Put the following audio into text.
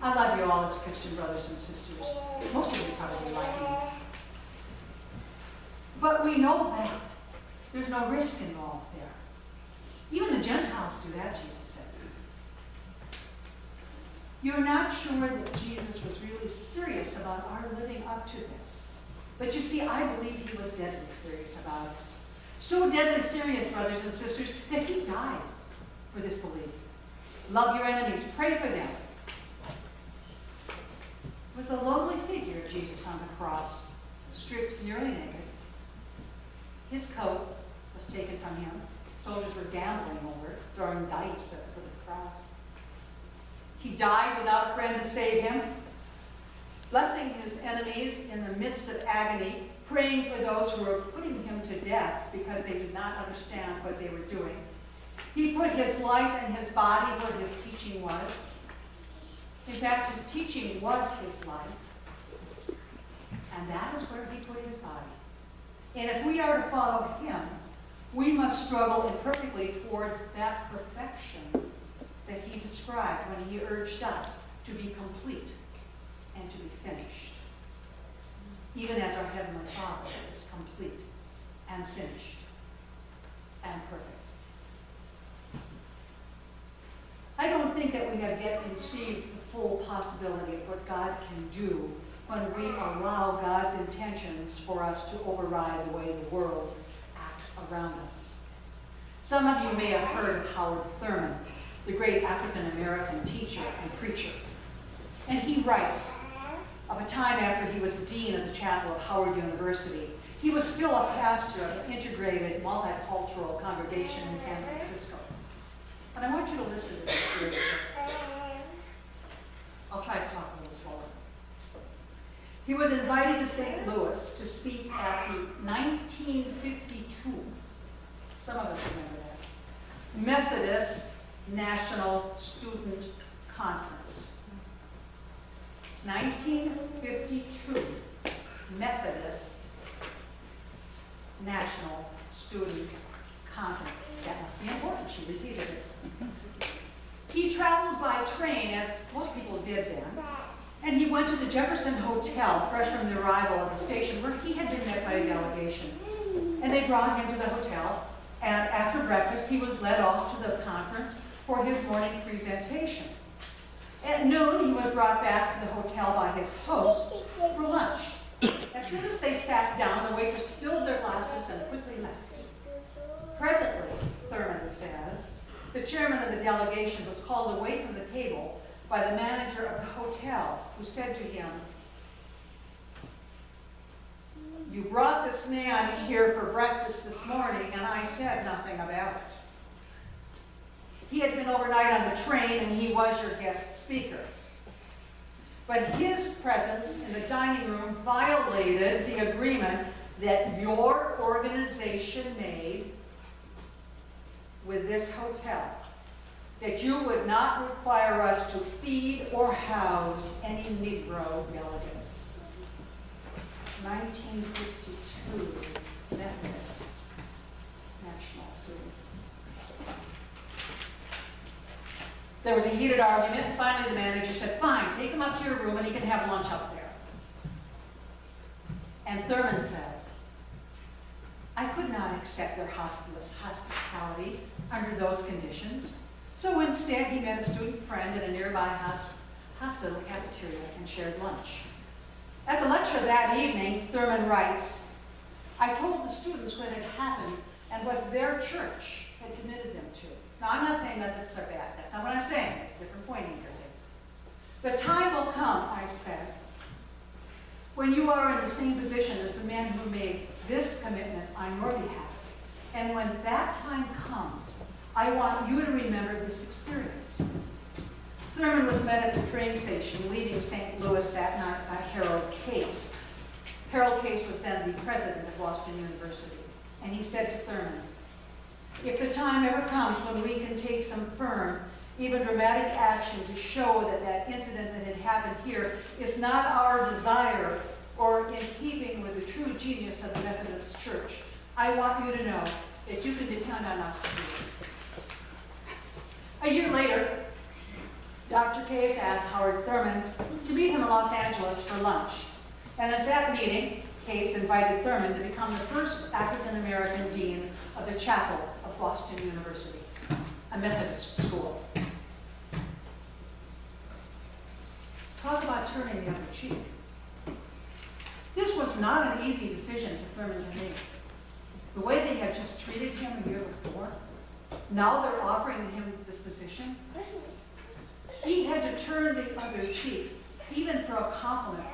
I love you all as Christian brothers and sisters. Most of you probably like me. But we know that there's no risk involved there. Even the Gentiles do that, Jesus says. You're not sure that Jesus was really serious about our living up to this. But you see, I believe he was deadly serious about it. So deadly serious, brothers and sisters, that he died for this belief. Love your enemies. Pray for them. It was a lonely figure of Jesus on the cross, stripped nearly naked. His coat was taken from him. Soldiers were gambling over it, throwing dice at the foot of the cross. He died without a friend to save him, blessing his enemies in the midst of agony, praying for those who were putting him to death because they did not understand what they were doing. He put his life and his body where his teaching was. In fact, his teaching was his life. And that is where he put his body. And if we are to follow him, we must struggle imperfectly towards that perfection that he described when he urged us to be complete and to be finished. Even as our Heavenly Father is complete and finished and perfect. I don't think that we have yet conceived the full possibility of what God can do when we allow God's intentions for us to override the way the world acts around us. Some of you may have heard of Howard Thurman, the great African-American teacher and preacher. And he writes of a time after he was dean of the chapel of Howard University. He was still a pastor of an integrated multicultural congregation in San Francisco. But I want you to listen to this very carefully. I'll try to talk a little slower. He was invited to St. Louis to speak at the 1952, some of us remember that, Methodist National Student Conference. 1952 Methodist National Student Conference. That must be important. She repeated it. He traveled by train, as most people did then, and he went to the Jefferson Hotel, fresh from the arrival of the station, where he had been met by a delegation. And they brought him to the hotel, and after breakfast, he was led off to the conference for his morning presentation. At noon, he was brought back to the hotel by his hosts for lunch. As soon as they sat down, the waitress filled their glasses and quickly left. Presently, Thurman says, the chairman of the delegation was called away from the table by the manager of the hotel, who said to him, "You brought this man here for breakfast this morning, and I said nothing about it. He had been overnight on the train, and he was your guest speaker. But his presence in the dining room violated the agreement that your organization made with this hotel, that you would not require us to feed or house any Negro delegates." 1952 Methodist National Student. There was a heated argument, and finally the manager said, "Fine, take him up to your room and he can have lunch up there." And Thurman says, "I could not accept their hospitality under those conditions. So instead, he met a student friend in a nearby hospital cafeteria and shared lunch." At the lecture that evening, Thurman writes, "I told the students what had happened and what their church had committed them to." Now, I'm not saying Methodists are bad. That's not what I'm saying. It's a different point here, kids. "The time will come," I said, "when you are in the same position as the men who made this commitment on your behalf. And when that time comes, I want you to remember this experience." Thurman was met at the train station leaving St. Louis that night by Harold Case. Harold Case was then the president of Boston University. And he said to Thurman, "If the time ever comes when we can take some firm, even dramatic action to show that that incident that had happened here is not our desire or in keeping with the true genius of the Methodist Church, I want you to know that you can depend on us to do it." A year later, Dr. Case asked Howard Thurman to meet him in Los Angeles for lunch. And at that meeting, Case invited Thurman to become the first African-American dean of the chapel of Boston University, a Methodist school. Talk about turning the other cheek. This was not an easy decision for Thurman to make. The way they had just treated him a year before, now they're offering him this position. He had to turn the other cheek, even for a compliment